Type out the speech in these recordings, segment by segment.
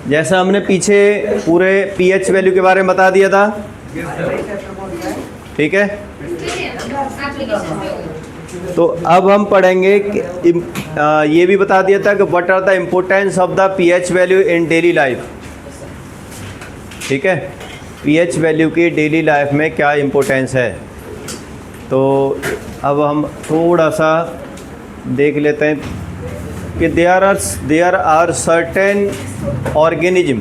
जैसा हमने पीछे पूरे पीएच वैल्यू के बारे में बता दिया था, ठीक है। तो अब हम पढ़ेंगे कि ये भी बता दिया था कि what are the importance of the pH value in daily life, ठीक है। पीएच वैल्यू की डेली लाइफ में क्या इम्पोर्टेंस है। तो अब हम थोड़ा सा देख लेते हैं कि there are certain organism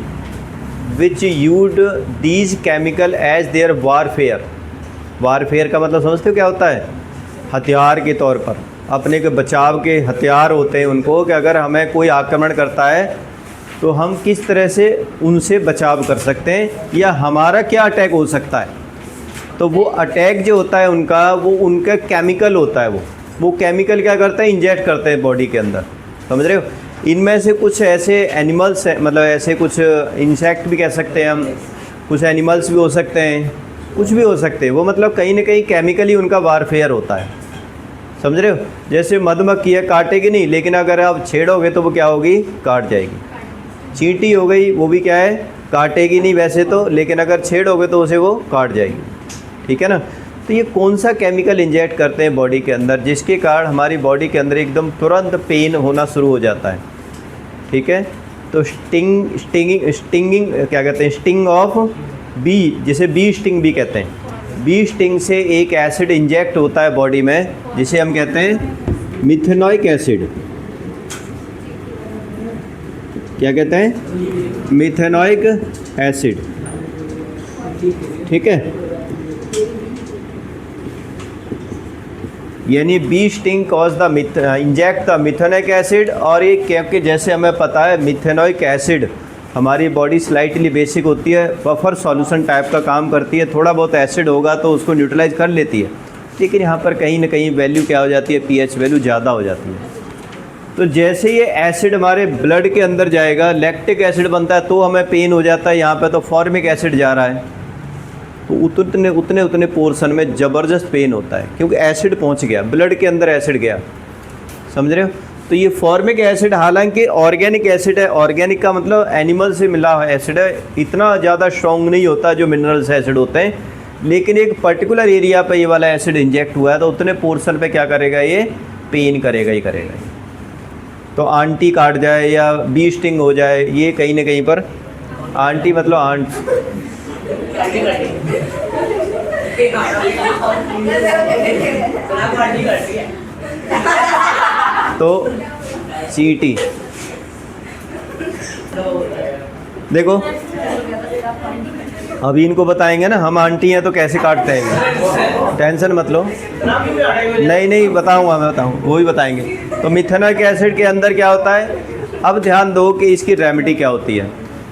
which use these chemical as their warfare. Warfare का मतलब समझते हो क्या होता है? हथियार के तौर पर, अपने के बचाव के हथियार होते हैं उनको, कि अगर हमें कोई आक्रमण करता है तो हम किस तरह से उनसे बचाव कर सकते हैं, या हमारा क्या अटैक हो सकता है। तो वो अटैक जो होता है उनका, वो उनका केमिकल होता है। वो केमिकल क्या करता है? इंजेक्ट करते हैं बॉडी के अंदर, समझ रहे हो। इनमें से कुछ ऐसे एनिमल्स हैं, मतलब ऐसे कुछ इंसेक्ट भी कह सकते हैं हम, कुछ एनिमल्स भी हो सकते हैं, कुछ भी हो सकते हैं। वो मतलब कहीं ना कहीं केमिकली उनका वारफेयर होता है, समझ रहे हो। जैसे मधुमक्खी है, काटेगी नहीं, लेकिन अगर आप छेड़ोगे तो वो क्या होगी? काट जाएगी। चींटी हो गई, वो भी क्या है? काटेगी नहीं वैसे तो, लेकिन अगर छेड़ोगे तो उसे वो काट जाएगी, ठीक है ना। तो ये कौन सा केमिकल इंजेक्ट करते हैं बॉडी के अंदर, जिसके कारण हमारी बॉडी के अंदर एकदम तुरंत पेन होना शुरू हो जाता है, ठीक है। तो स्टिंगिंग क्या कहते हैं? स्टिंग ऑफ बी, जिसे बी स्टिंग भी कहते हैं। बी स्टिंग से एक एसिड इंजेक्ट होता है बॉडी में, जिसे हम कहते हैं मिथेनॉइक एसिड। क्या कहते हैं? मिथेनॉइक एसिड, ठीक है। यानी bee sting cause the inject the methanoic acid. और ये क्योंकि जैसे हमें पता है मिथेनॉइक एसिड हमारी बॉडी स्लाइटली बेसिक होती है, बफर सॉल्यूशन टाइप का काम करती है। थोड़ा बहुत एसिड होगा तो उसको न्यूट्रलाइज कर लेती है, लेकिन यहाँ पर कहीं ना कहीं वैल्यू क्या हो जाती है? पीएच वैल्यू ज़्यादा हो जाती है। तो जैसे ये एसिड हमारे ब्लड के अंदर जाएगा, लैक्टिक एसिड बनता है तो हमें पेन हो जाता है। यहाँ पे तो फॉर्मिक एसिड जा रहा है, तो उतने पोर्शन में ज़बरदस्त पेन होता है, क्योंकि एसिड पहुँच गया ब्लड के अंदर, एसिड गया, समझ रहे हो। तो ये फॉर्मिक एसिड हालांकि ऑर्गेनिक एसिड है, ऑर्गेनिक का मतलब एनिमल से मिला हुआ एसिड है, इतना ज़्यादा स्ट्रॉन्ग नहीं होता जो मिनरल्स एसिड होते हैं, लेकिन एक पर्टिकुलर एरिया पे ये वाला एसिड इंजेक्ट हुआ है तो उतने पोर्शन पे क्या करेगा? ये पेन करेगा ही करेगा। तो आंटी काट जाए या बी स्टिंग हो जाए, ये कहीं ना कहीं पर, आंटी मतलब आंट, तो चींटी देखो, अभी इनको बताएंगे ना हम आंटी हैं तो कैसे काटते हैं, टेंशन मत लो। नहीं बताऊंगा, मैं बताऊँ, वो ही बताएंगे। तो मिथेनॉइक एसिड के अंदर क्या होता है? अब ध्यान दो कि इसकी रेमेडी क्या होती है,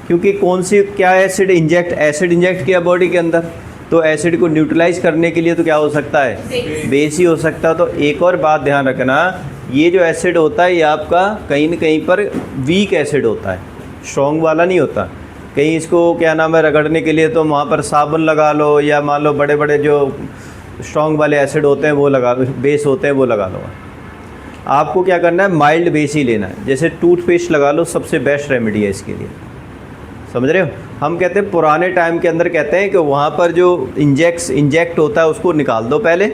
क्योंकि कौन सी क्या एसिड इंजेक्ट किया बॉडी के अंदर, तो एसिड को न्यूट्रलाइज करने के लिए तो क्या हो सकता है? बेस ही हो सकता है। तो एक और बात ध्यान रखना, ये जो एसिड होता है ये आपका कहीं न कहीं पर वीक एसिड होता है, स्ट्रॉन्ग वाला नहीं होता। कहीं इसको क्या नाम है रगड़ने के लिए तो वहाँ पर साबुन लगा लो, या मान लो बड़े बड़े जो स्ट्रॉन्ग वाले एसिड होते हैं वो लगा लो, बेस होते हैं वो लगा लो। आपको क्या करना है? माइल्ड बेस ही लेना है। जैसे टूथपेस्ट लगा लो, सबसे बेस्ट रेमेडी है इसके लिए, समझ रहे हो। हम कहते हैं पुराने टाइम के अंदर कहते हैं कि वहाँ पर जो इंजेक्ट होता है उसको निकाल दो पहले,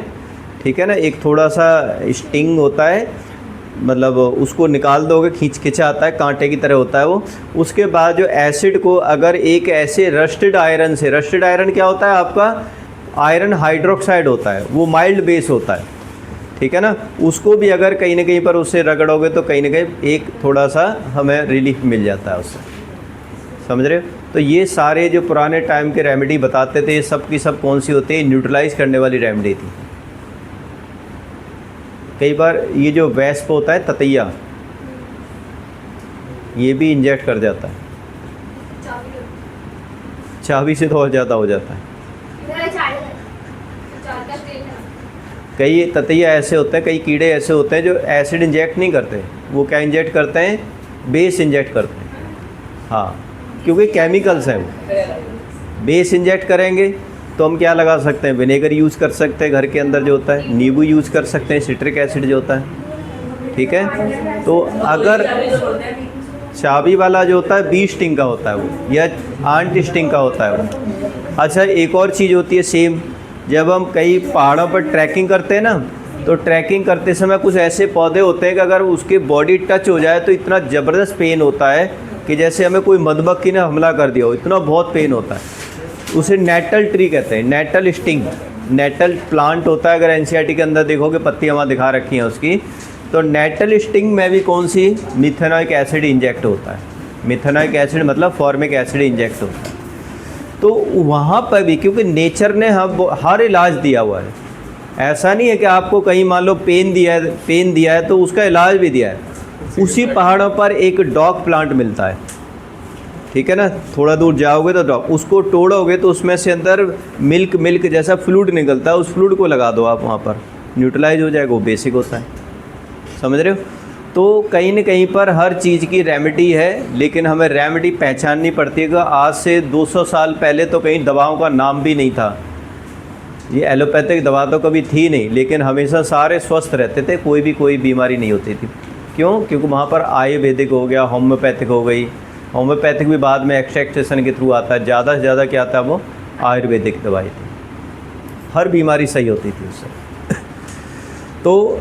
ठीक है ना। एक थोड़ा सा स्टिंग होता है, मतलब उसको निकाल दोगे, खींचा आता है, कांटे की तरह होता है वो। उसके बाद जो एसिड को अगर एक ऐसे रस्टेड आयरन से, रस्टेड आयरन क्या होता है आपका? आयरन हाइड्रोक्साइड होता है, वो माइल्ड बेस होता है, ठीक है ना। उसको भी अगर कहीं ना कहीं पर उससे रगड़ोगे तो कहीं ना कहीं एक थोड़ा सा हमें रिलीफ मिल जाता है उससे, समझ रहे हो। तो ये सारे जो पुराने टाइम के रेमेडी बताते थे, ये सब की सब कौन सी होती है? न्यूट्रलाइज करने वाली रेमेडी थी। कई बार ये जो वैस्प होता है, ततैया, ये भी इंजेक्ट कर जाता है, चाबी से तो और ज़्यादा हो जाता है। कई ततैया ऐसे होते हैं, कई कीड़े ऐसे होते हैं जो एसिड इंजेक्ट नहीं करते, वो क्या इंजेक्ट करते हैं? बेस इंजेक्ट करते हैं। हाँ, क्योंकि केमिकल्स हैं वो। बेस इंजेक्ट करेंगे तो हम क्या लगा सकते हैं? विनेगर यूज़ कर सकते हैं घर के अंदर जो होता है, नींबू यूज़ कर सकते हैं, सिट्रिक एसिड जो होता है, ठीक है। तो अगर चाबी वाला जो होता है बी स्टिंग का होता है वो, या आंट स्टिंग का होता है वो। अच्छा, एक और चीज़ होती है सेम, जब हम कई पहाड़ों पर ट्रैकिंग करते हैं ना, तो ट्रैकिंग करते समय कुछ ऐसे पौधे होते हैं कि अगर उसकी बॉडी टच हो जाए तो इतना ज़बरदस्त पेन होता है कि जैसे हमें कोई मधुमक्खी ने हमला कर दिया हो, इतना बहुत पेन होता है। उसे नेटल ट्री कहते हैं, नेटल स्टिंग। नेटल प्लांट होता है, अगर एनसीईआरटी के अंदर देखोगे पत्तियाँ वहाँ दिखा रखी हैं उसकी, तो नेटल स्टिंग में भी कौन सी मिथेनॉइक एसिड इंजेक्ट होता है। मिथेनॉइक एसिड मतलब फॉर्मिक एसिड इंजेक्ट होता है। तो वहाँ पर भी क्योंकि नेचर ने हर इलाज दिया हुआ है, ऐसा नहीं है कि आपको कहीं मान लो पेन दिया है तो उसका इलाज भी दिया है। उसी पहाड़ों पर एक डॉग प्लांट मिलता है, ठीक है ना, थोड़ा दूर जाओगे तो डॉग, उसको तोड़ोगे तो उसमें से अंदर मिल्क जैसा फ्लूइड निकलता है, उस फ्लूइड को लगा दो आप वहाँ पर, न्यूट्रलाइज हो जाएगा, वो बेसिक होता है। समझ रहे हो? तो कहीं न कहीं पर हर चीज़ की रेमेडी है, लेकिन हमें रेमेडी पहचाननी पड़ती है कि आज से 200 साल पहले तो कहीं दवाओं का नाम भी नहीं था, ये एलोपैथिक दवा तो कभी थी नहीं, लेकिन हमेशा सारे स्वस्थ रहते थे, कोई बीमारी नहीं होती थी। क्यों? क्योंकि वहाँ पर आयुर्वेदिक हो गया, होम्योपैथिक हो गई। होम्योपैथिक भी बाद में एक्सट्रैक्शन के थ्रू आता है, ज़्यादा से ज़्यादा क्या था, वो आयुर्वेदिक दवाई थी, हर बीमारी सही होती थी उससे। तो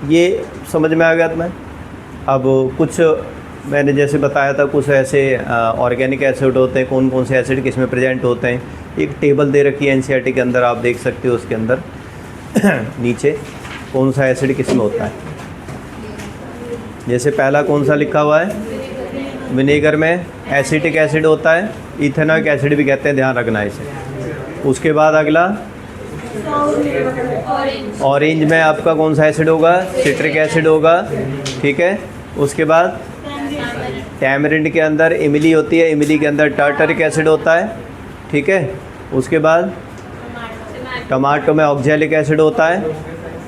ये समझ में आ गया तुम्हें? अब कुछ मैंने जैसे बताया था, कुछ ऐसे ऑर्गेनिक एसिड होते हैं, कौन कौन से एसिड किस में प्रेजेंट होते हैं, एक टेबल दे रखी है एनसीईआरटी के अंदर, आप देख सकते हो उसके अंदर नीचे कौन सा एसिड किस में होता है। जैसे पहला कौन सा लिखा हुआ है, विनेगर में एसिटिक एसिड होता है, इथेनॉइक एसिड भी कहते हैं, ध्यान रखना इसे। उसके बाद अगला ऑरेंज में आपका कौन सा एसिड होगा, सिट्रिक एसिड होगा, ठीक है। उसके बाद टैमरिंड के अंदर इमली होती है, इमली के अंदर टार्टरिक एसिड होता है, ठीक है। उसके बाद टमाटो में ऑक्जेलिक एसिड होता है,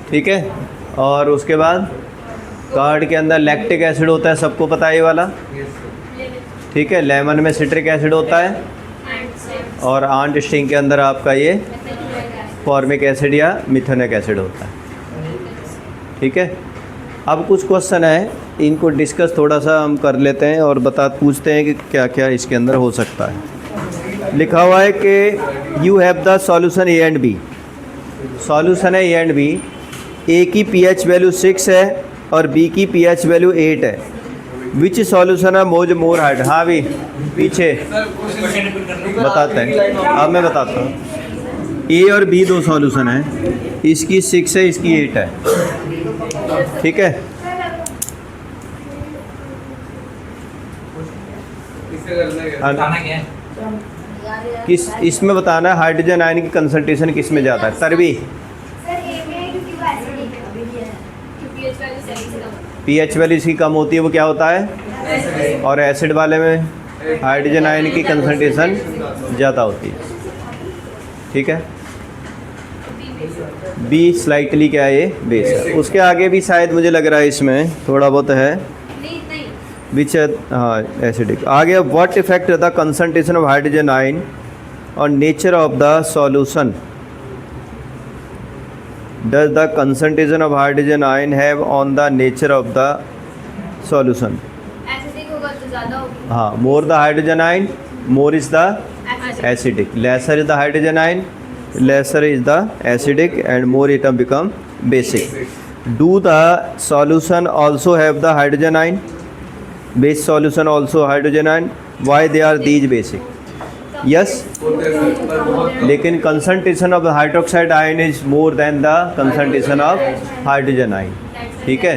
ठीक है। और उसके बाद कर्ड के अंदर लैक्टिक एसिड होता है, सबको पता है ये वाला, ठीक है। लेमन में सिट्रिक एसिड होता है, और आंट स्टिंग के अंदर आपका ये फॉर्मिक एसिड या मिथेनॉइक एसिड होता है, ठीक है। अब कुछ क्वेश्चन है, इनको डिस्कस थोड़ा सा हम कर लेते हैं और पूछते हैं कि क्या क्या इसके अंदर हो सकता है। लिखा हुआ है कि you have the solution A and B, solution है ए एंड बी, ए की पीएच वैल्यू 6 है और बी की पीएच वैल्यू 8 है। विच सॉल्यूशन है मोर हार्ड? हाँ भी पीछे बताते हैं, अब मैं बताता हूँ। ए और बी दो सॉल्यूशन है, इसकी 6 है, इसकी 8 है, ठीक है। किस इसमें बताना है हाइड्रोजन आयन की कंसंट्रेशन किस में ज़्यादा है? तरवी पीएच वैल्यू इसकी कम होती है, वो क्या होता है, और एसिड वाले में हाइड्रोजन आयन की कंसंट्रेशन ज़्यादा होती है, ठीक है। बी स्लाइटली क्या है, ये बेस है। उसके आगे भी शायद मुझे लग रहा है इसमें थोड़ा बहुत है, विच हाँ एसिडिक। आगे what effect the concentration of hydrogen ion और nature of the solution? Does the concentration of hydrogen ion have on the nature of the solution? Acidic होगा तो ज़्यादा होगी। हाँ, more the hydrogen ion more is the acidic, lesser is the hydrogen ion lesser is the acidic, and more it become basic. Do the solution also have the hydrogen ion? Base solution also hydrogen ion. Why they are these basic? Yes, लेकिन concentration of the hydroxide ion is more than the concentration of hydrogen ion, ठीक है।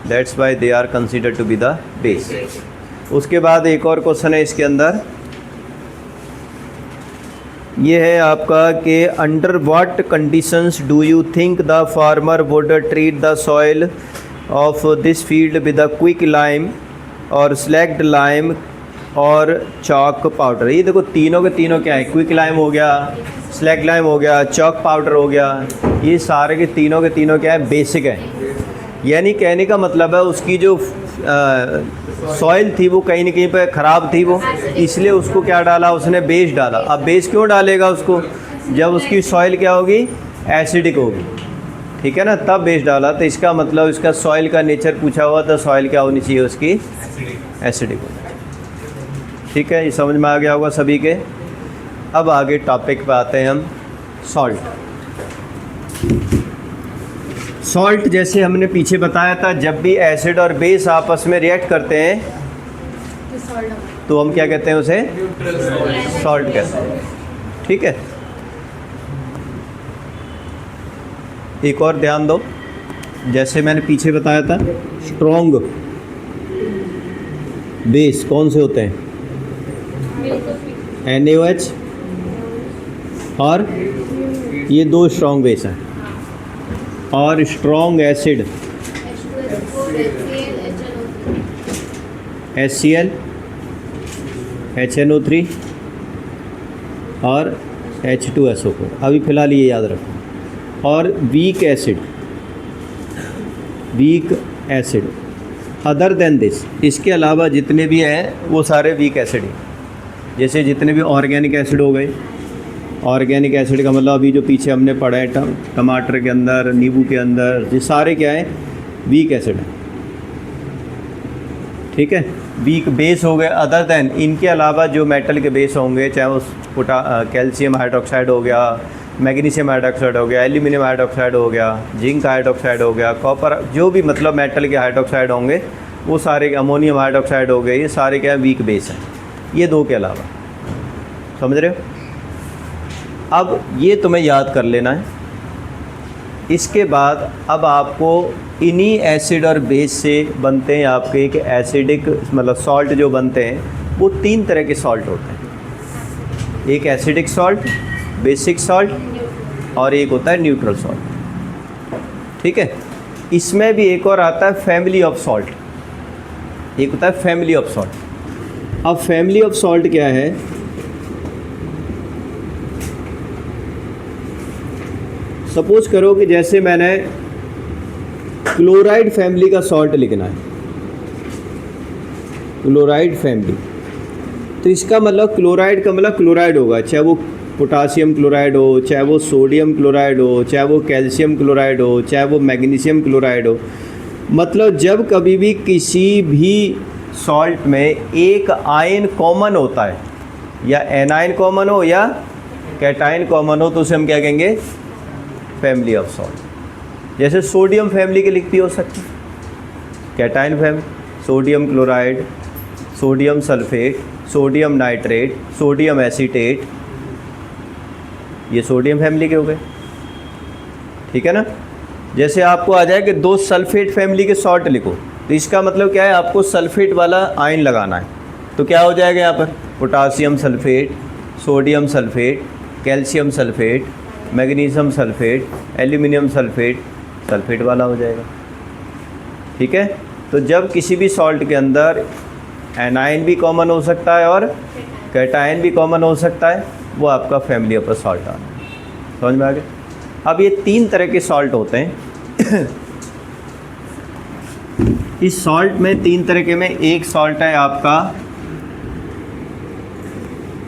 That's why they are considered to be the base. उसके बाद एक और question है इसके अंदर, ये है आपका कि under what conditions do you think the farmer would treat the soil of this field with a quick lime और स्लैग्ड लाइम और चॉक पाउडर? ये देखो तीनों के तीनों क्या है, क्विक लाइम हो गया, स्लैग्ड लाइम हो गया, चॉक पाउडर हो गया, ये सारे के तीनों क्या है, बेसिक है। यानी कहने का मतलब है उसकी जो सॉइल थी वो कहीं न कहीं पर ख़राब थी, वो इसलिए उसको क्या डाला, उसने बेस डाला। अब बेस क्यों डालेगा उसको, जब उसकी सॉइल क्या होगी, एसिडिक होगी, ठीक है ना, तब बेस डाला। तो इसका मतलब इसका सॉइल का नेचर पूछा हुआ था, सॉइल क्या होनी चाहिए उसकी, एसिडिक होना चाहिए। ठीक है, ये समझ में आ गया होगा सभी के। अब आगे टॉपिक पे आते हैं हम, सॉल्ट। सॉल्ट जैसे हमने पीछे बताया था, जब भी एसिड और बेस आपस में रिएक्ट करते हैं तो हम क्या कहते हैं उसे? सॉल्ट कहते हैं। ठीक है, एक और ध्यान दो, जैसे मैंने पीछे बताया था, स्ट्रॉन्ग बेस कौन से होते हैं? NaOH, और ये दो स्ट्रॉन्ग बेस हैं। और स्ट्रॉन्ग एसिड HCl, HNO3 और H2SO4। अभी फ़िलहाल ये याद रखो। और weak acid other than this, इसके अलावा जितने भी हैं वो सारे वीक एसिड हैं। जैसे जितने भी ऑर्गेनिक एसिड हो गए, ऑर्गेनिक एसिड का मतलब अभी जो पीछे हमने पढ़ा है टमाटर के अंदर, नींबू के अंदर, ये सारे क्या हैं? वीक एसिड हैं। ठीक है, वीक बेस हो गए अदर देन, इनके अलावा जो मेटल के बेस होंगे, चाहे वो कैल्शियम हाइड्रोक्साइड हो गया, मैग्नीशियम हाइड्रोक्साइड हो गया, एल्यूमिनियम हाइड्रोक्साइड हो गया, जिंक हाइड्रोक्साइड हो गया, कॉपर, जो भी मतलब मेटल के हाइड्रोक्साइड होंगे वो सारे, अमोनियम हाइड्रोक्साइड हो गए, ये सारे क्या है? वीक बेस हैं। ये दो के अलावा, समझ रहे हो? अब ये तुम्हें याद कर लेना है। इसके बाद अब आपको इन्हीं एसिड और बेस से बनते हैं आपके एक एसिडिक, मतलब सॉल्ट जो बनते हैं वो तीन तरह के सॉल्ट होते हैं। एक एसिडिक सॉल्ट, बेसिक सॉल्ट, और एक होता है न्यूट्रल सॉल्ट। ठीक है, इसमें भी एक और आता है फैमिली ऑफ सॉल्ट, एक होता है फैमिली ऑफ सॉल्ट। अब फैमिली ऑफ सॉल्ट क्या है? सपोज करो कि जैसे मैंने क्लोराइड फैमिली का सॉल्ट लिखना है, क्लोराइड फैमिली, तो इसका मतलब क्लोराइड का मतलब क्लोराइड होगा, चाहे वो पोटासियम क्लोराइड हो, चाहे वो सोडियम क्लोराइड हो, चाहे वो कैल्शियम क्लोराइड हो, चाहे वो मैग्नीशियम क्लोराइड हो। मतलब जब कभी भी किसी भी सॉल्ट में एक आयन कॉमन होता है, या एनायन कॉमन हो या कैटायन कॉमन हो, तो उसे हम क्या कहेंगे? Family of salt. जैसे सोडियम फैमिली के लिख भी हो सकती है, cation family, sodium chloride, sodium sulphate, sodium nitrate, sodium acetate, ये सोडियम फैमिली के हो गए। ठीक है ना? जैसे आपको आ जाए कि दो सल्फेट फैमिली के सॉल्ट लिखो, तो इसका मतलब क्या है? आपको सल्फेट वाला आयन लगाना है, तो क्या हो जाएगा यहाँ पर? Potassium sulphate, sodium sulphate, calcium sulphate, magnesium sulphate, aluminium sulphate, sulphate वाला हो जाएगा। ठीक है, तो जब किसी भी सॉल्ट के अंदर एनायन भी कॉमन हो सकता है और कैटायन भी कॉमन हो सकता है, वो आपका फैमिली ऑफ सॉल्ट आना है। समझ में आ गया? अब ये तीन तरह के सॉल्ट होते हैं। इस सॉल्ट में तीन तरह के में एक सॉल्ट है आपका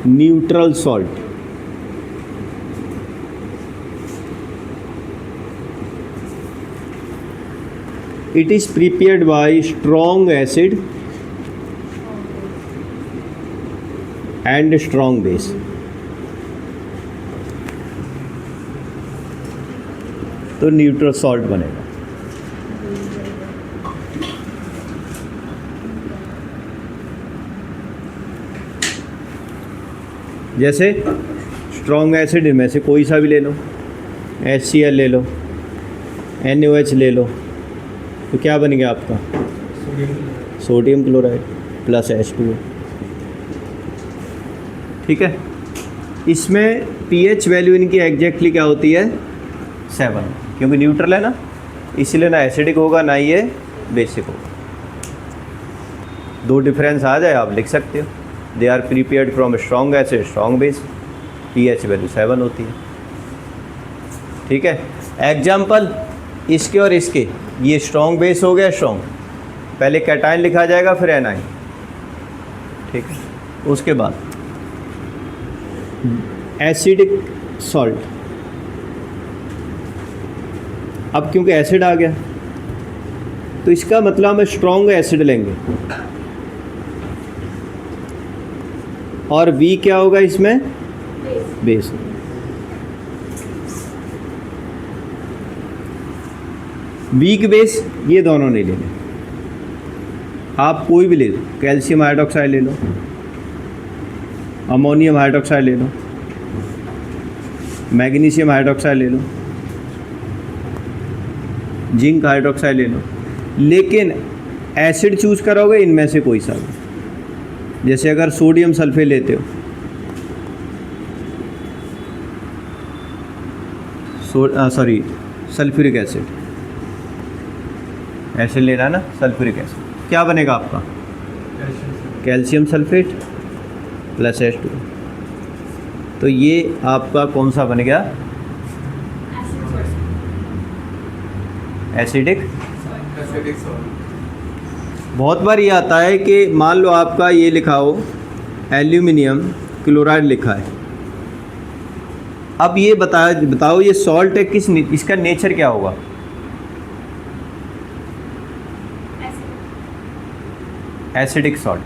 neutral salt. It is prepared by strong acid and strong base. तो न्यूट्रल सॉल्ट बनेगा। जैसे स्ट्रॉन्ग एसिड में से कोई सा भी ले लो, HCl ले लो, NaOH ले लो, तो क्या बन गया आपका? Sodium chloride plus H2O। ठीक है, इसमें pH वैल्यू इनकी एग्जैक्टली क्या होती है? 7, क्योंकि न्यूट्रल है ना, इसलिए ना एसिडिक होगा ना ये बेसिक होगा। दो डिफरेंस आ जाए आप लिख सकते हो। They are prepared from strong acid, strong base, pH value 7 होती है। ठीक है, एग्जाम्पल इसके और इसके, ये स्ट्रॉन्ग बेस हो गया, स्ट्रॉन्ग, पहले कैटायन लिखा जाएगा फिर एनायन। ठीक है, उसके बाद एसिडिक सॉल्ट। अब क्योंकि एसिड आ गया तो इसका मतलब हम स्ट्रॉन्ग एसिड लेंगे, और वी क्या होगा इसमें, बेस। वीक बेस ये दोनों नहीं लेने, आप कोई भी ले लो, कैल्शियम हाइड्रोक्साइड ले लो, अमोनियम हाइड्रोक्साइड ले लो, मैग्नीशियम हाइड्रोक्साइड ले लो, जिंक हाइड्रोक्साइड ले लो, लेकिन एसिड चूज करोगे इनमें से कोई सा भी। जैसे अगर सोडियम सल्फेट लेते हो, सॉरी सल्फ्यूरिक एसिड, एसिड लेना ना, सल्फ्यूरिक एसिड, क्या बनेगा आपका, कैल्शियम सल्फेट प्लस H2। तो ये आपका कौन सा बन गया, एसिडिक। बहुत बार ये आता है कि मान लो आपका ये लिखा हो एल्यूमिनियम क्लोराइड लिखा है, अब ये बताओ ये सॉल्ट है, किस इसका नेचर क्या होगा, एसिडिक सॉल्ट।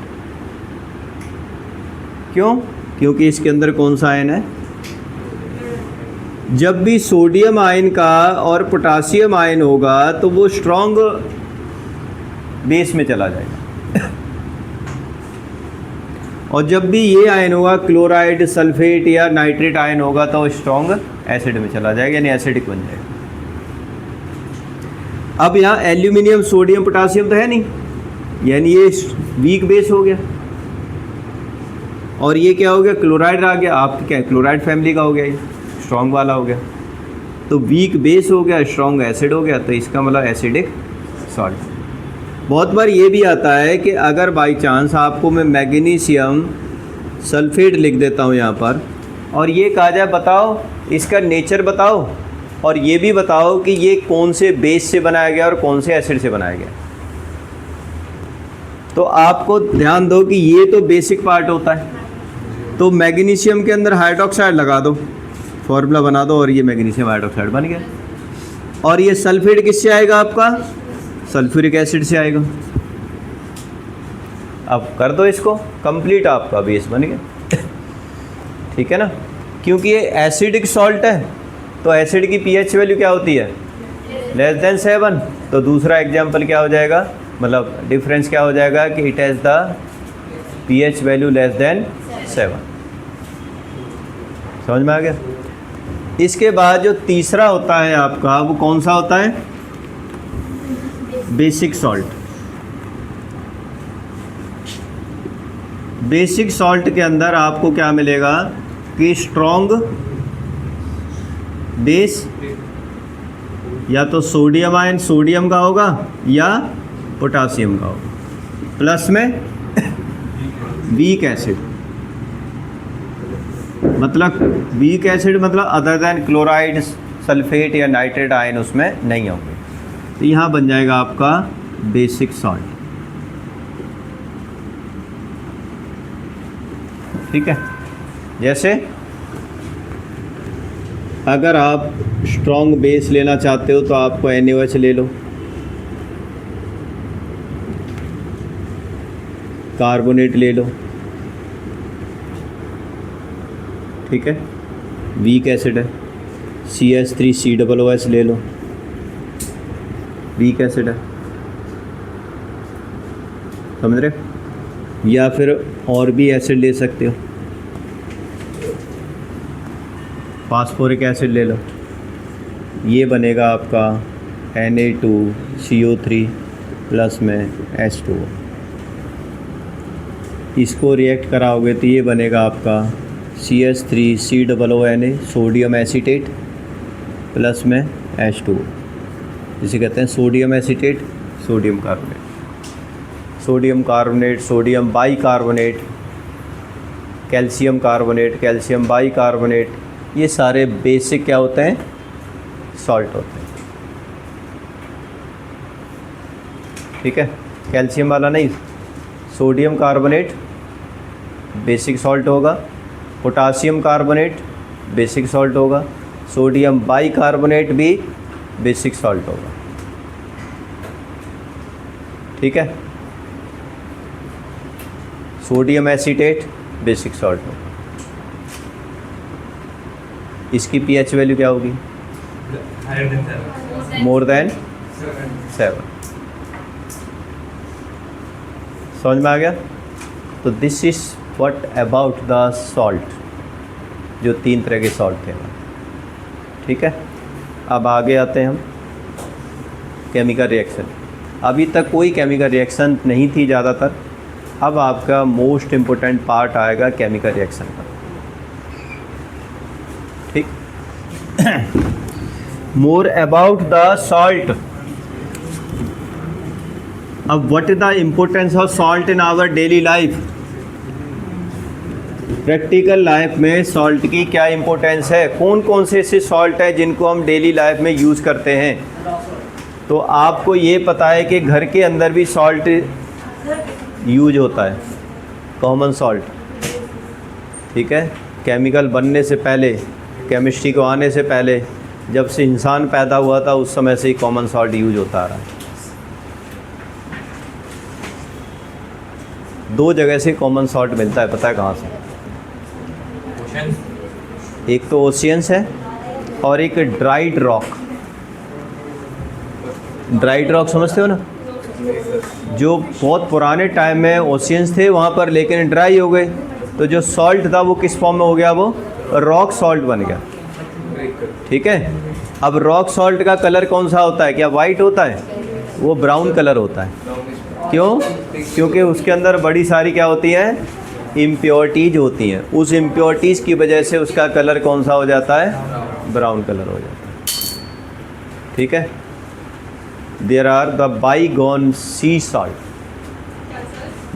क्यों, क्योंकि इसके अंदर कौन सा आयन है, जब भी सोडियम आयन का और पोटासियम आयन होगा तो वो स्ट्रॉन्ग बेस में चला जाएगा और जब भी ये आयन होगा क्लोराइड सल्फेट या नाइट्रेट आयन होगा तो स्ट्रॉन्ग एसिड में चला जाएगा, यानी एसिडिक बन जाएगा। अब यहाँ एल्यूमिनियम सोडियम पोटासियम तो है नहीं, यानी ये वीक बेस हो गया, और ये क्या हो गया, क्लोराइड आ गया, आप क्या क्लोराइड फैमिली का हो गया, ये स्ट्रॉन्ग वाला हो गया। तो वीक बेस हो गया, स्ट्रॉन्ग एसिड हो गया, तो इसका मतलब एसिडिक सॉल्ट। बहुत बार ये भी आता है कि अगर बाई चांस आपको मैं मैग्नीशियम सल्फेट लिख देता हूँ यहाँ पर, और ये कहा जाए बताओ इसका नेचर बताओ, और ये भी बताओ कि ये कौन से बेस से बनाया गया और कौन से एसिड से बनाया गया, तो आपको ध्यान दो कि ये तो बेसिक पार्ट होता है। तो मैग्नीशियम के अंदर हाइड्रोक्साइड लगा दो, फॉर्मूला बना दो, और ये मैग्नीशियम हाइड्रोक्साइड बन गया। और ये सल्फेट किससे आएगा आपका, सल्फ्यूरिक एसिड से आएगा। अब कर दो इसको कंप्लीट, आपका बेस बन गया ठीक है ना, क्योंकि ये एसिडिक सॉल्ट है, तो एसिड की पीएच वैल्यू क्या होती है, लेस देन 7। तो दूसरा एग्जाम्पल क्या हो जाएगा, मतलब डिफरेंस क्या हो जाएगा कि it has the pH value less than 7। समझ में आ गया। इसके बाद जो तीसरा होता है आपका, वो कौन सा होता है, बेसिक सॉल्ट। बेसिक सॉल्ट के अंदर आपको क्या मिलेगा कि स्ट्रॉन्ग बेस, या तो सोडियम आयन सोडियम का होगा या पोटासियम का होगा, प्लस में वीक एसिड, मतलब वीक एसिड मतलब अदर दैन क्लोराइड सल्फेट या नाइट्रेट आयन उसमें नहीं होंगे, तो यहाँ बन जाएगा आपका बेसिक सॉल्ट। ठीक है, जैसे अगर आप स्ट्रॉन्ग बेस लेना चाहते हो तो आपको NaOH ले लो, कार्बोनेट ले लो, ठीक है, वीक एसिड है, CH3COOH ले लो, वीक एसिड है, समझ रहे, या फिर और भी एसिड ले सकते हो, फास्फोरिक एसिड ले लो, ये बनेगा आपका Na2CO3 प्लस में H2O। इसको रिएक्ट कराओगे तो ये बनेगा आपका CH3COONA सोडियम एसीटेट प्लस में H2O, जिसे कहते हैं sodium acetate sodium carbonate, sodium carbonate sodium bicarbonate, calcium carbonate calcium bicarbonate, ये सारे बेसिक क्या होते हैं, सॉल्ट होते हैं। ठीक है, कैल्शियम वाला नहीं, सोडियम कार्बोनेट बेसिक सॉल्ट होगा, पोटासियम कार्बोनेट बेसिक सॉल्ट होगा, सोडियम बाइकार्बोनेट भी बेसिक सॉल्ट होगा। ठीक है, सोडियम एसीटेट बेसिक सॉल्ट होगा। इसकी पीएच वैल्यू क्या होगी? More than 7। समझ में आ गया? तो this is what about the salt, जो 3 तरह के सॉल्ट थे। ठीक है, अब आगे आते हैं हम केमिकल रिएक्शन। अभी तक कोई केमिकल रिएक्शन नहीं थी ज़्यादातर, अब आपका मोस्ट इम्पोर्टेंट पार्ट आएगा केमिकल रिएक्शन का। ठीक, मोर अबाउट द सॉल्ट। अब what is the importance of salt in our daily life? Practical life में सॉल्ट की क्या इम्पोर्टेंस है? कौन कौन से ऐसे सॉल्ट है जिनको हम डेली लाइफ में यूज़ करते हैं? तो आपको ये पता है कि घर के अंदर भी सॉल्ट यूज होता है, कॉमन सॉल्ट। ठीक है, केमिकल बनने से पहले, केमिस्ट्री को आने से पहले, जब से इंसान पैदा हुआ था उस समय से ही कॉमन सॉल्ट यूज होता आ रहा है। 2 जगह से कॉमन सॉल्ट मिलता है, पता है कहाँ से? एक तो ओशियंस है और एक ड्राइड रॉक। ड्राइड रॉक समझते हो ना? जो बहुत पुराने टाइम में ओशियंस थे वहाँ पर, लेकिन ड्राई हो गए, तो जो सॉल्ट था वो किस फॉर्म में हो गया? वो रॉक सॉल्ट बन गया। ठीक है, अब रॉक सॉल्ट का कलर कौन सा होता है? क्या वाइट होता है? वो ब्राउन कलर होता है। क्यों? क्योंकि उसके अंदर बड़ी सारी क्या होती हैं? इम्प्योरिटीज़ होती हैं। उस इम्प्योरिटीज़ की वजह से उसका कलर कौन सा हो जाता है? ब्राउन कलर हो जाता है। ठीक है, there are the bygone sea salt.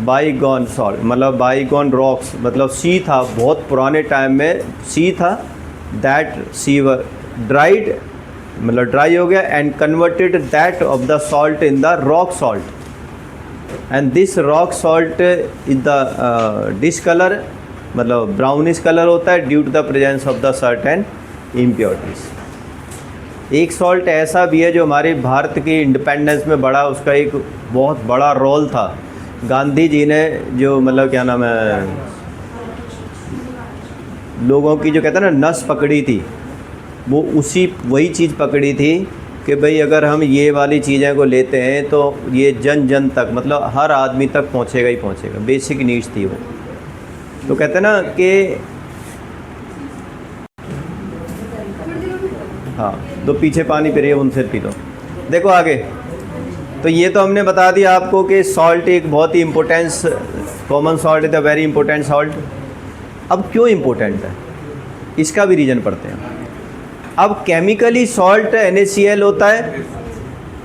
Bygone salt मतलब बाईगॉन रॉक्स, मतलब सी था बहुत पुराने टाइम में, सी था, दैट सी वर ड्राइड, मतलब ड्राई हो गया, and converted that of the salt in the rock salt, and this rock salt is the discolour, मतलब ब्राउनिश कलर होता है due to the presence of the certain impurities. एक salt ऐसा भी है जो हमारे भारत की इंडिपेंडेंस में बड़ा, उसका एक बहुत बड़ा रोल था। गांधी जी ने जो मतलब क्या नाम है, लोगों की जो कहते हैं ना नस पकड़ी थी, वो वही चीज़ पकड़ी थी कि भाई अगर हम ये वाली चीज़ें को लेते हैं तो ये जन जन तक, मतलब हर आदमी तक पहुँचेगा ही पहुँचेगा। बेसिक नीड्स थी वो। तो कहते हैं ना कि हाँ, दो पीछे पानी पी रही है उनसे पी लो। देखो आगे, तो ये तो हमने बता दिया आपको कि सॉल्ट एक बहुत ही importance, common salt is a very important salt. अब क्यों इम्पोर्टेंट है, इसका भी रीज़न पढ़ते हैं। अब केमिकली सॉल्ट NaCl होता है,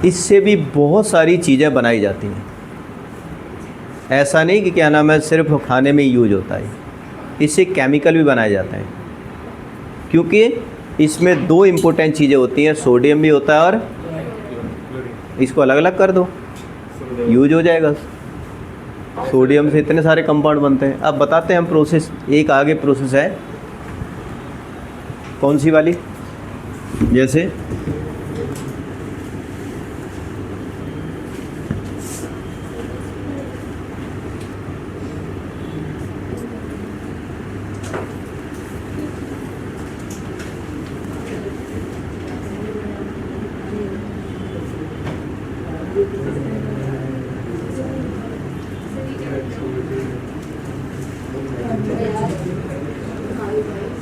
इससे भी बहुत सारी चीज़ें बनाई जाती हैं। ऐसा नहीं कि क्या नाम है सिर्फ खाने में यूज होता है, इससे केमिकल भी बनाए जाते हैं, क्योंकि इसमें 2 इम्पोर्टेंट चीज़ें होती हैं, सोडियम भी होता है और इसको अलग अलग कर दो, यूज हो जाएगा। सोडियम से इतने सारे कंपाउंड बनते हैं। अब बताते हैं हम प्रोसेस, एक आगे प्रोसेस है, कौन सी वाली? जैसे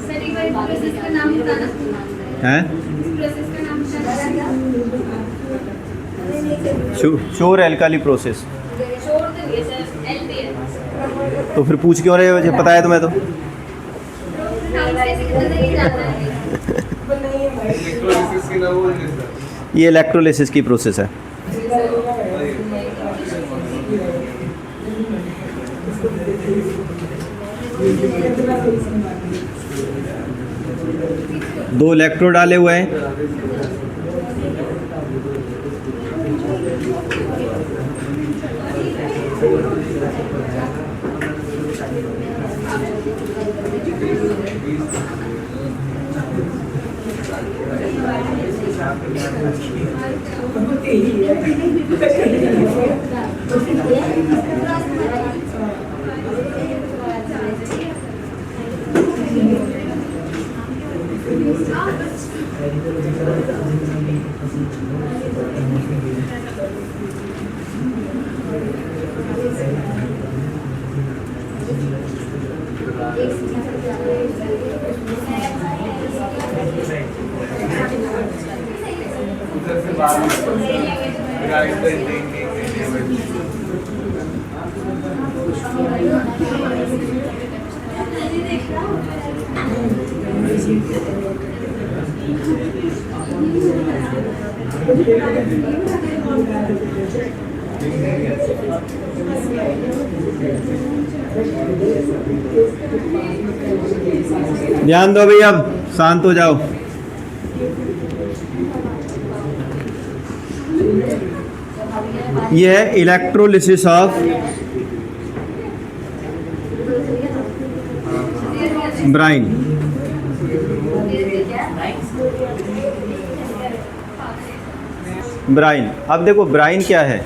सर एक बार प्रोसेस का नाम बताना। हैं? प्रोसेस का नाम बताना। Sure alkali process. छोड़ देंगे सर, LPL। तो फिर पूछ क्यों रहे हो, मुझे पता है तुम्हें तो। नाम से कितना नहीं जाता है। ये इलेक्ट्रोलिसिस की प्रोसेस है। दो इलेक्ट्रोड डाले हुए हैं, ध्यान दो भाई, अब शांत हो जाओ। ये है इलेक्ट्रोलिसिस ऑफ ब्राइन। ब्राइन, अब देखो ब्राइन क्या है।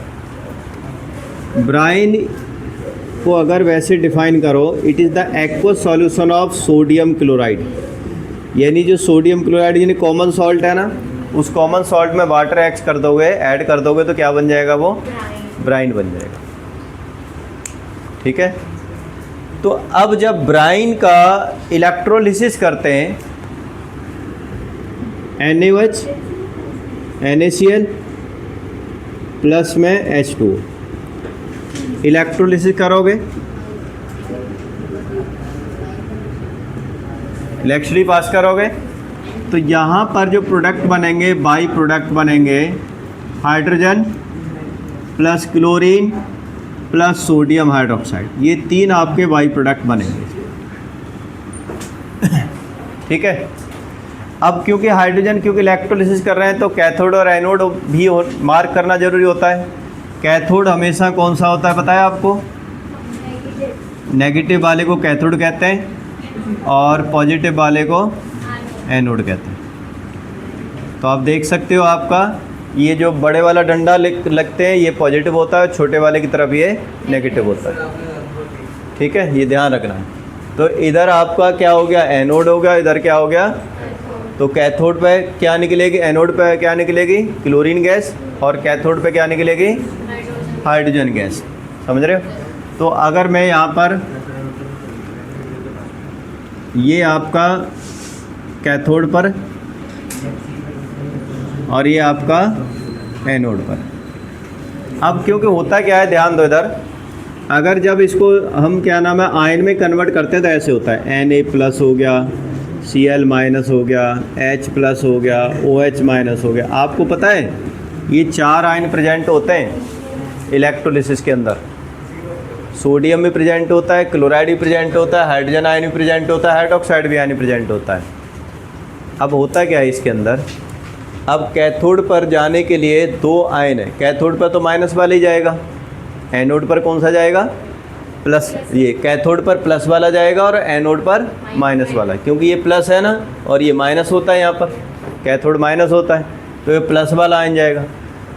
ब्राइन को अगर वैसे डिफाइन करो, it is the aqueous solution of sodium chloride. यानी जो सोडियम क्लोराइड यानी कॉमन सॉल्ट है ना, उस कॉमन सॉल्ट में वाटर एक्स कर दोगे, ऐड कर दोगे तो क्या बन जाएगा, वो ब्राइन बन जाएगा। ठीक है। तो अब जब ब्राइन का इलेक्ट्रोलिसिस करते हैं, NaOH NaCl प्लस में H2 इलेक्ट्रोलिसिस करोगे, इलेक्ट्रिसिटी पास करोगे, तो यहाँ पर जो प्रोडक्ट बनेंगे, बाई प्रोडक्ट बनेंगे hydrogen plus chlorine plus sodium hydroxide. ये तीन आपके बाई प्रोडक्ट बनेंगे। ठीक है। अब क्योंकि हाइड्रोजन क्योंकि इलेक्ट्रोलिसिस कर रहे हैं तो कैथोड और एनोड भी मार्क करना जरूरी होता है। कैथोड हमेशा कौन सा होता है पता है आपको? नेगेटिव वाले को कैथोड कहते हैं और पॉजिटिव वाले को एनोड कहते हैं। तो आप देख सकते हो आपका ये जो बड़े वाला डंडा लगते हैं ये पॉजिटिव होता है, छोटे वाले की तरफ ये नेगेटिव होता है। ठीक है, ये ध्यान रखना है। तो इधर आपका क्या हो गया, एनोड हो गया, इधर क्या हो गया, तो कैथोड पे क्या निकलेगी, एनोड पे क्या निकलेगी, क्लोरीन गैस, और कैथोड पे क्या निकलेगी, हाइड्रोजन गैस। समझ रहे हो? तो अगर मैं यहाँ पर ये आपका कैथोड पर और ये आपका एनोड पर। अब क्योंकि होता क्या है, ध्यान दो इधर, अगर जब इसको हम क्या नाम है आयन में कन्वर्ट करते हैं तो ऐसे होता है, Na+ हो गया, Cl- हो गया, H+ हो गया, OH- हो गया। आपको पता है ये 4 आयन प्रेजेंट होते हैं इलेक्ट्रोलिसिस के अंदर। सोडियम भी प्रेजेंट होता है, क्लोराइड भी प्रेजेंट होता है, हाइड्रोजन आयन भी प्रेजेंट होता है, हाइड्रोक्साइड भी आयन प्रेजेंट होता है। अब होता क्या है इसके अंदर, अब कैथोड पर जाने के लिए 2 आयन है। कैथोड पर तो माइनस वाला ही जाएगा, एनोड पर कौन सा जाएगा, प्लस। ये कैथोड पर प्लस वाला जाएगा और एनोड पर माइनस वाला, क्योंकि ये प्लस है ना और ये माइनस होता है। यहाँ पर कैथोड माइनस होता है तो ये प्लस वाला आयन जाएगा।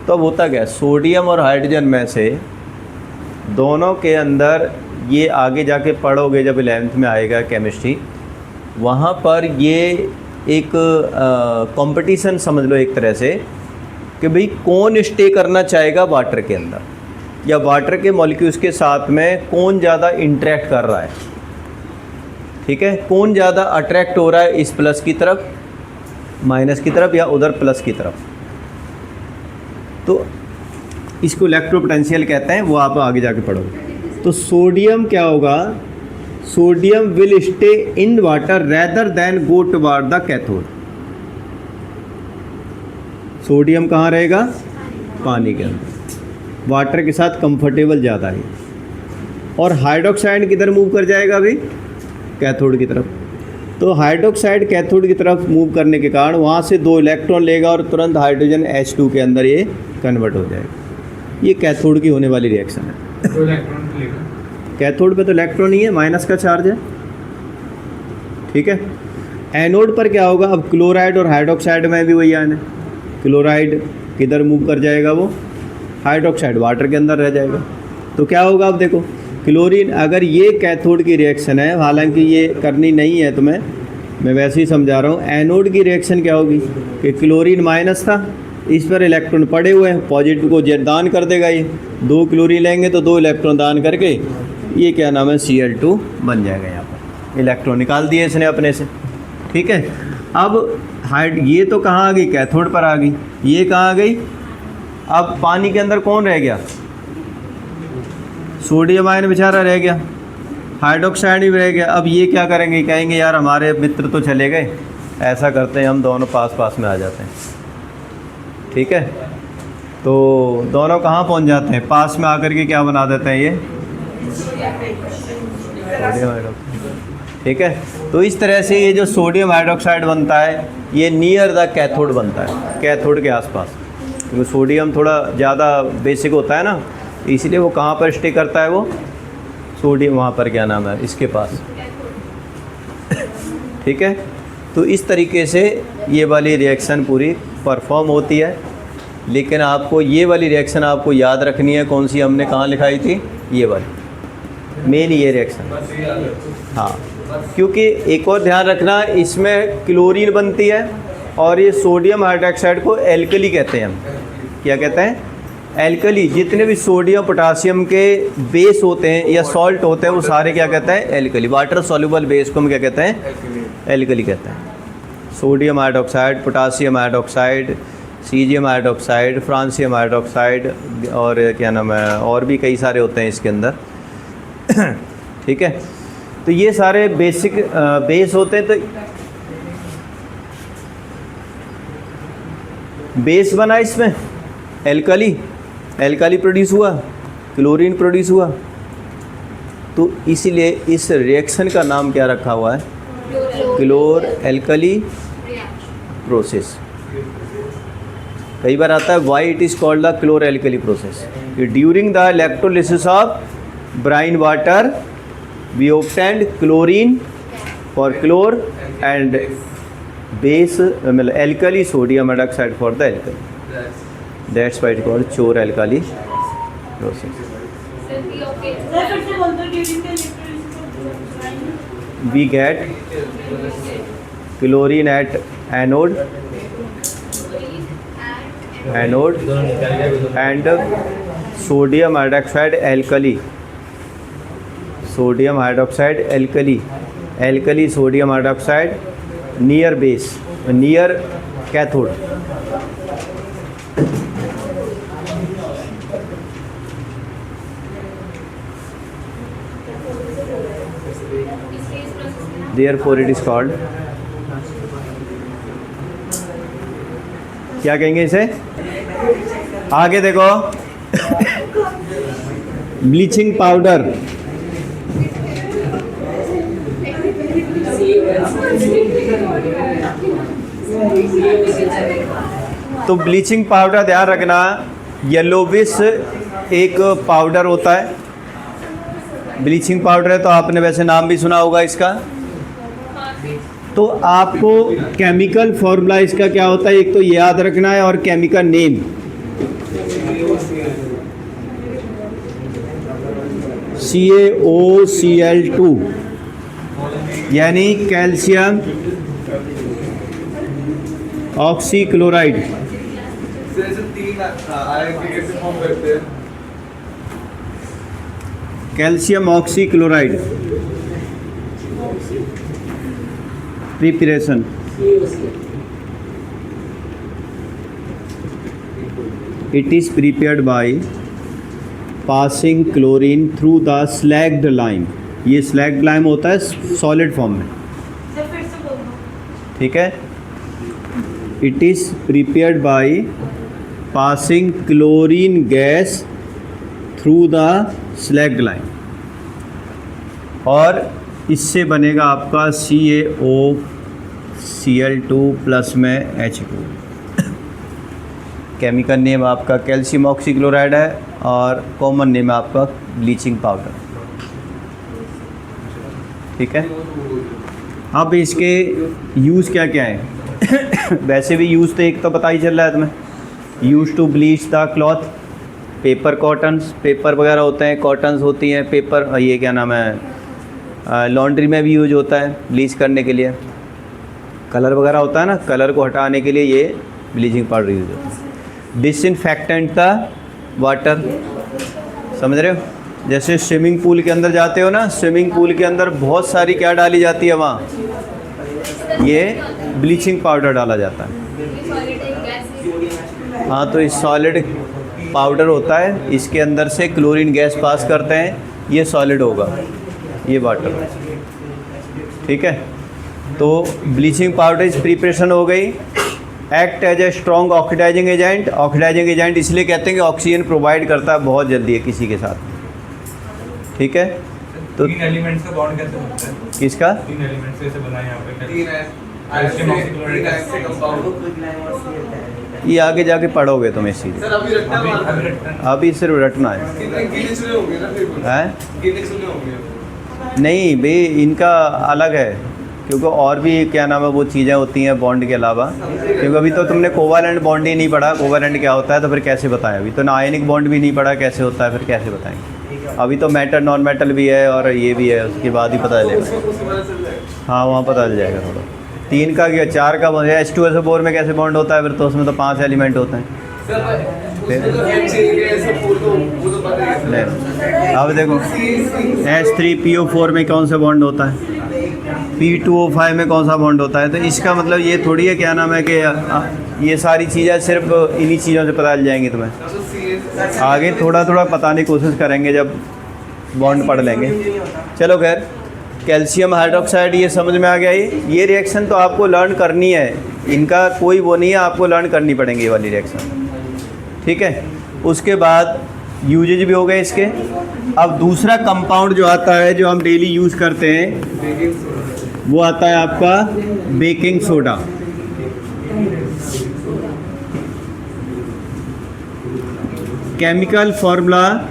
तो अब होता क्या है, सोडियम और हाइड्रोजन में से दोनों के अंदर ये आगे जाके पढ़ोगे जब 11th में आएगा केमिस्ट्री, वहाँ पर ये एक कंपटीशन समझ लो एक तरह से, कि भाई कौन स्टे करना चाहेगा वाटर के अंदर, या वाटर के मॉलिक्यूल्स के साथ में कौन ज़्यादा इंटरेक्ट कर रहा है। ठीक है, कौन ज़्यादा अट्रैक्ट हो रहा है इस प्लस की तरफ, माइनस की तरफ, या उधर प्लस की तरफ। तो इसको इलेक्ट्रोपोटेंशियल कहते हैं, वो आप आगे जाके पढ़ोगे। तो सोडियम क्या होगा, sodium will stay in water rather than go toward the cathode. Sodium कहाँ रहेगा, पानी के अंदर, वाटर के साथ कंफर्टेबल ज़्यादा है। और हाइड्रोक्साइड किधर मूव कर जाएगा अभी, कैथोड की तरफ। तो हाइड्रोक्साइड कैथोड की तरफ मूव करने के कारण वहाँ से 2 इलेक्ट्रॉन लेगा और तुरंत हाइड्रोजन H2 के अंदर ये कन्वर्ट हो जाएगा। ये कैथोड की होने वाली रिएक्शन है। तो इलेक्ट्रॉन लेगा, कैथोड पे तो इलेक्ट्रॉन ही है, माइनस का चार्ज है। ठीक है। एनोड पर क्या होगा, अब क्लोराइड और हाइड्रोक्साइड में भी वही आना है। क्लोराइड किधर मूव कर जाएगा, वो हाइड्रोक्साइड वाटर के अंदर रह जाएगा। तो क्या होगा, अब देखो क्लोरीन, अगर ये कैथोड की रिएक्शन है, हालांकि ये करनी नहीं है तो मैं वैसे ही समझा रहा हूँ। एनोड की रिएक्शन क्या होगी कि क्लोरीन माइनस था, इस पर इलेक्ट्रॉन पड़े हुए हैं, पॉजिटिव को दान कर देगा। ये 2 क्लोरीन लेंगे तो 2 इलेक्ट्रॉन दान करके ये क्या नाम है, Cl2 बन जाएगा यहाँ पर। इलेक्ट्रॉन निकाल दिए इसने अपने से, ठीक है। अब ये तो कहाँ आ गई, कैथोड पर आ गई, ये कहाँ आ गई। अब पानी के अंदर कौन रह गया, सोडियम आयन बेचारा रह गया, हाइड्रोक्साइड भी रह गया। अब ये क्या करेंगे, कहेंगे यार हमारे मित्र तो चले गए, ऐसा करते हैं हम दोनों पास पास में आ जाते हैं, ठीक है। तो दोनों कहाँ पहुँच जाते हैं, पास में आकर के क्या बना देते हैं, ये सोडियम हाइड्रोक्साइड, ठीक है। तो इस तरह से ये जो सोडियम हाइड्रोक्साइड बनता है ये नियर द कैथोड बनता है, कैथोड के आसपास, क्योंकि सोडियम थोड़ा ज़्यादा बेसिक होता है ना, इसलिए वो कहाँ पर स्टे करता है, वो सोडियम वहाँ पर क्या नाम है इसके पास, ठीक है। तो इस तरीके से ये वाली रिएक्शन पूरी परफॉर्म होती है। लेकिन आपको ये वाली रिएक्शन आपको याद रखनी है, कौन सी हमने कहाँ लिखाई थी, ये वाली मेन ये रिएक्शन, हाँ। क्योंकि एक और ध्यान रखना, इसमें क्लोरीन बनती है और ये सोडियम हाइड्रोक्साइड को एल्कली कहते हैं हम, क्या कहते हैं, एल्कली। जितने भी सोडियम पोटासियम के बेस होते हैं या सॉल्ट होते हैं वो सारे क्या कहते हैं, एल्कली। वाटर सॉल्युबल बेस को हम क्या कहते हैं, एल्कली कहते हैं। Sodium hydroxide, potassium hydroxide, caesium hydroxide, francium hydroxide और क्या नाम है, और भी कई सारे होते हैं इसके अंदर, ठीक है। तो ये सारे बेसिक बेस होते हैं। तो बेस बना इसमें एल्कली, एल्कली प्रोड्यूस हुआ, क्लोरीन प्रोड्यूस हुआ, तो इसीलिए इस रिएक्शन का नाम क्या रखा हुआ है, क्लोर एल्कली प्रोसेस। कई बार आता है why it is called the chlor alkali process, during the electrolysis of brine water we obtained chlorine for chlor and base मतलब alkali sodium hydroxide for the alkali, that's why it called chlor alkali process. We get chlorine at anode and sodium hydroxide alkali, alkali sodium hydroxide near base, near cathode। Therefore it is called, क्या कहेंगे इसे, आगे देखो bleaching powder. तो bleaching powder ध्यान रखना, yellowish एक powder होता है, ब्लीचिंग पाउडर है, तो आपने वैसे नाम भी सुना होगा इसका। तो आपको केमिकल फॉर्मूला इसका क्या होता है, एक तो याद रखना है, और केमिकल नेम CaOCl2 यानी calcium oxychloride. Calcium oxychloride preparation. It is prepared by passing chlorine through the slacked lime। ये slacked lime होता है सॉलिड फॉर्म में, ठीक है। It is prepared by passing chlorine gas through the slacked lime, और इससे बनेगा आपका CaOCl2 प्लस में H2। केमिकल नेम आपका कैल्शियम ऑक्सीक्लोराइड है और कॉमन नेम है आपका ब्लीचिंग पाउडर, ठीक है। अब इसके यूज़ क्या क्या है वैसे भी यूज़ तो एक तो पता ही चल रहा है तुम्हें, use to bleach the cloth, paper cottons, paper वगैरह होते हैं, कॉटन्स होती हैं, पेपर, ये क्या नाम है, लॉन्ड्री में भी यूज होता है ब्लीच करने के लिए। कलर वगैरह होता है ना, कलर को हटाने के लिए ये ब्लीचिंग पाउडर यूज होता है। डिसइंफेक्टेंट का वाटर, समझ रहे हो, जैसे स्विमिंग पूल के अंदर जाते हो ना, स्विमिंग पूल के अंदर बहुत सारी क्या डाली जाती है वहाँ, ये ब्लीचिंग पाउडर डाला जाता है। हाँ, तो इस सॉलिड पाउडर होता है, इसके अंदर से क्लोरीन गैस पास करते हैं, ये सॉलिड होगा, ये वाटर। ठीक है, तो ब्लीचिंग पाउडर इस प्रिपरेशन हो गई। Act as a strong oxidising agent. Oxidising agent इसलिए कहते हैं कि ऑक्सीजन प्रोवाइड करता है बहुत जल्दी है किसी के साथ। ठीक है, तो तीन एलिमेंट्स का बॉन्ड कैसे बनता है? किसका? तीन एलिमेंट्स से बना है यहाँ पे। ये आगे जाके पढ़ोगे तुम इस चीज़, अभी सिर्फ रटना है। हैं? नहीं भाई, इनका अलग है, क्योंकि और भी क्या नाम है वो चीज़ें होती हैं बॉन्ड के अलावा। क्योंकि अभी तो तुमने कोवालेंट बॉन्ड ही नहीं पढ़ा, कोवालेंट क्या होता है, तो फिर कैसे बताएं? अभी तो आयनिक बॉन्ड भी नहीं पढ़ा कैसे होता है, फिर कैसे बताएंगे? अभी तो मेटल नॉन मेटल भी है और ये भी है, उसके बाद ही पता चलेगा। हाँ, वहाँ पता चल जाएगा थोड़ा। 3 का क्या 4 का H2SO4 में कैसे बॉन्ड होता है, फिर तो उसमें तो 5 एलिमेंट होते हैं। नहीं, अब देखो H3PO4 में कौन सा बॉन्ड होता है, P2O5 में कौन सा बॉन्ड होता है। तो इसका मतलब ये थोड़ी है क्या नाम है कि ये सारी चीज़ें सिर्फ इन्हीं चीज़ों से पता चल जाएंगी तुम्हें। आगे थोड़ा थोड़ा बताने की कोशिश करेंगे जब बॉन्ड पढ़ लेंगे। चलो खैर, कैल्शियम हाइड्रोक्साइड ये समझ में आ गया। ये रिएक्शन तो आपको लर्न करनी है, इनका कोई वो नहीं है, आपको लर्न करनी पड़ेंगी ये वाली रिएक्शन। ठीक है, उसके बाद यूजेज भी हो गए इसके। अब दूसरा कंपाउंड जो आता है, जो हम डेली यूज़ करते हैं, वो आता है आपका baking soda. Chemical formula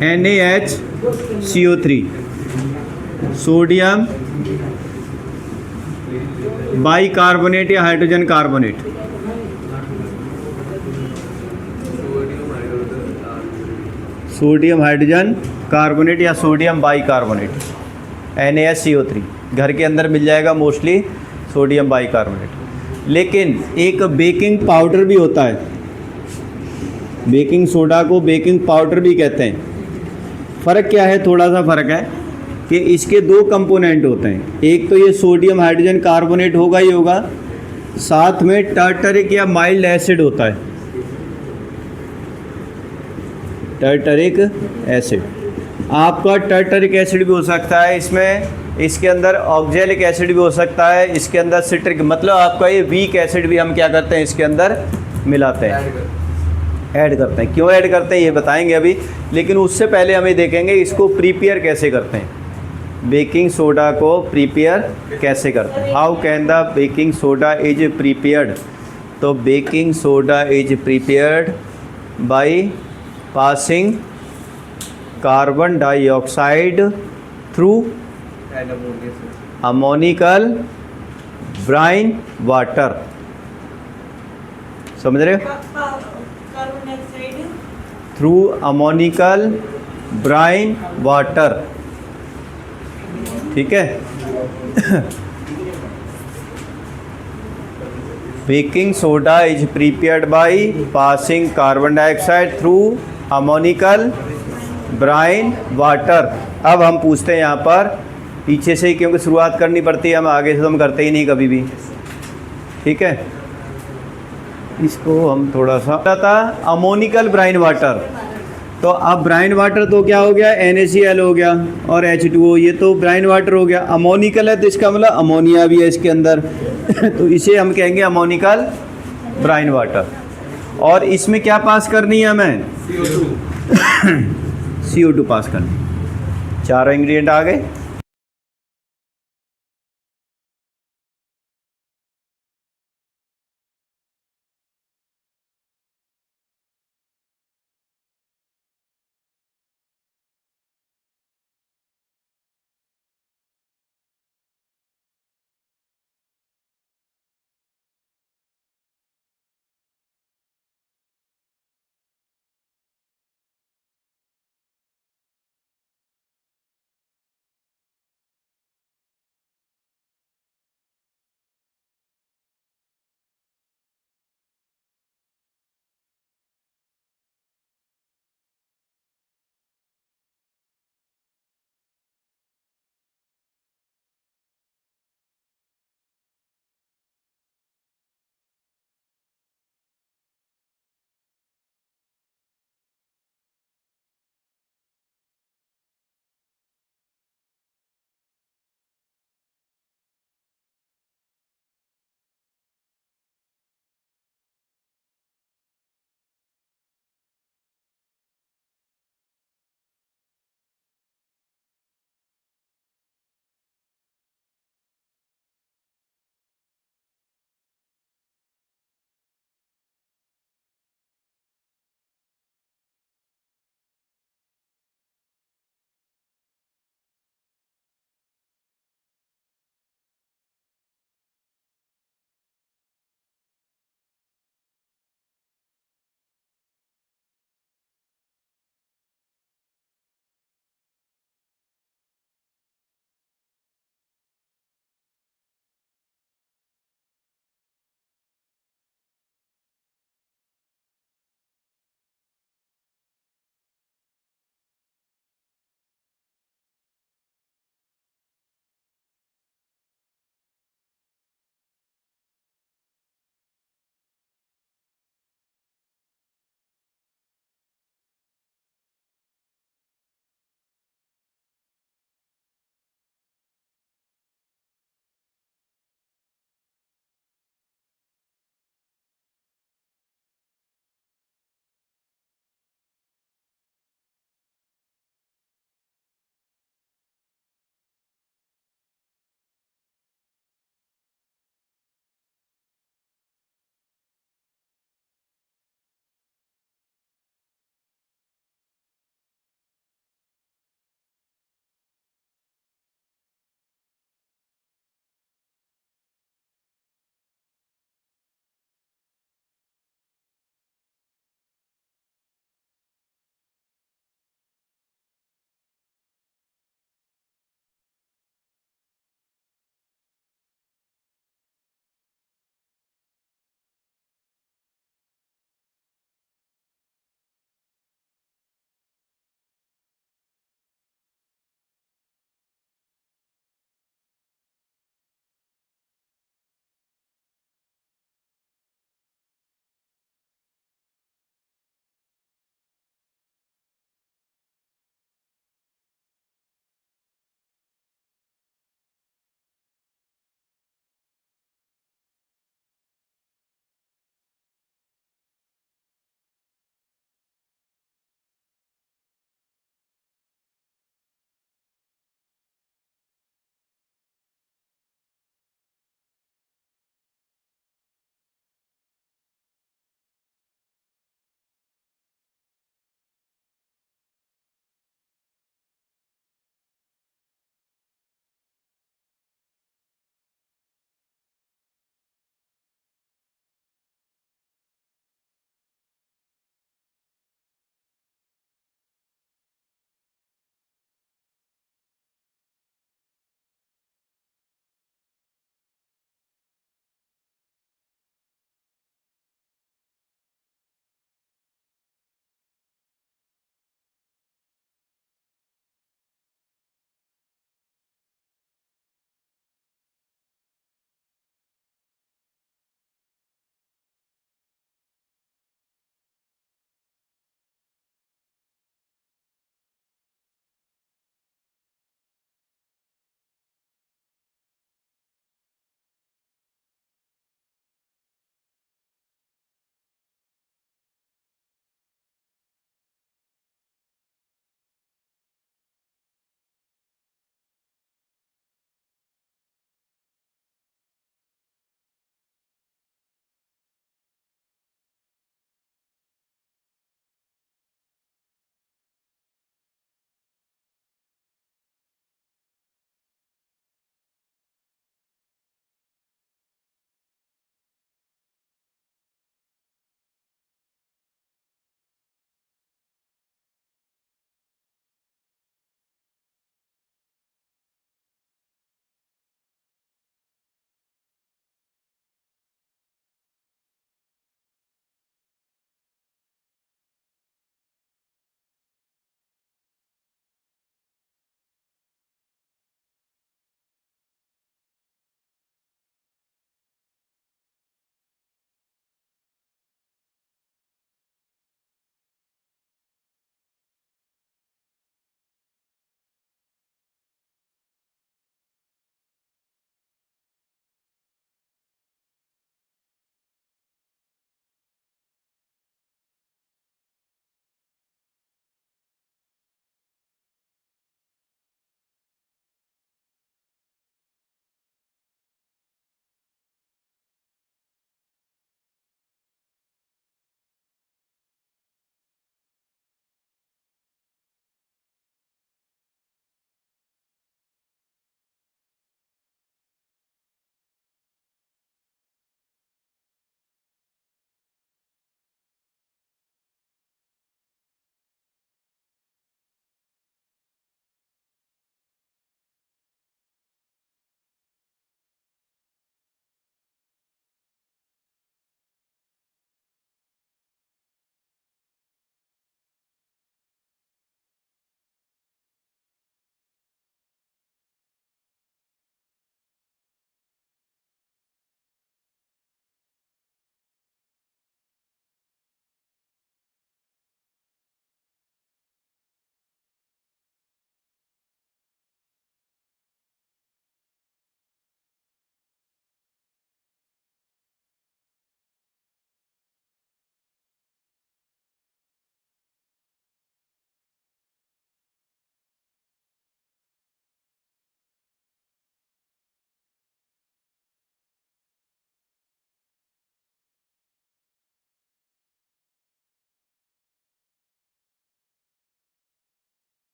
NaHCO3, sodium bicarbonate या hydrogen carbonate. Sodium hydrogen carbonate या सोडियम बाइकार्बोनेट, NaHCO3 घर के अंदर मिल जाएगा मोस्टली, सोडियम बाइकार्बोनेट। लेकिन एक बेकिंग पाउडर भी होता है, बेकिंग सोडा को बेकिंग पाउडर भी कहते हैं। फ़र्क क्या है, थोड़ा सा फ़र्क है कि इसके 2 कंपोनेंट होते हैं। एक तो ये सोडियम हाइड्रोजन कार्बोनेट होगा ही होगा, साथ में टार्टरिक या माइल्ड एसिड होता है, टार्टरिक एसिड। आपका टार्टरिक एसिड भी हो सकता है इसमें, इसके अंदर ऑक्जेलिक एसिड भी हो सकता है, इसके अंदर सिट्रिक, मतलब आपका ये वीक एसिड भी हम क्या करते हैं इसके अंदर मिलाते हैं, ऐड करते हैं। क्यों ऐड करते हैं ये बताएंगे अभी, लेकिन उससे पहले हमें देखेंगे इसको प्रिपेयर कैसे करते हैं, बेकिंग सोडा को प्रिपेयर कैसे करते हैं। How can the baking soda is prepared. तो baking soda is prepared by passing carbon dioxide through ammoniacal brine water. समझ रहे हो? Through ammoniacal brine water. ठीक है। Baking soda is prepared by passing carbon dioxide through ammoniacal brine water. अब हम पूछते हैं यहाँ पर पीछे से ही, क्योंकि शुरुआत करनी पड़ती है, हम आगे से तो हम करते ही नहीं कभी भी। ठीक है, इसको हम थोड़ा सा था अमोनिकल ब्राइन वाटर। तो अब ब्राइन वाटर तो क्या हो गया, NaCl हो गया और H2O, ये तो ब्राइन वाटर हो गया। अमोनिकल है तो इसका मतलब अमोनिया भी है इसके अंदर तो इसे हम कहेंगे अमोनिकल ब्राइन वाटर। और इसमें क्या पास करनी है हमें, CO2 पास करनी। चारों इंग्रेडिएंट आ गए।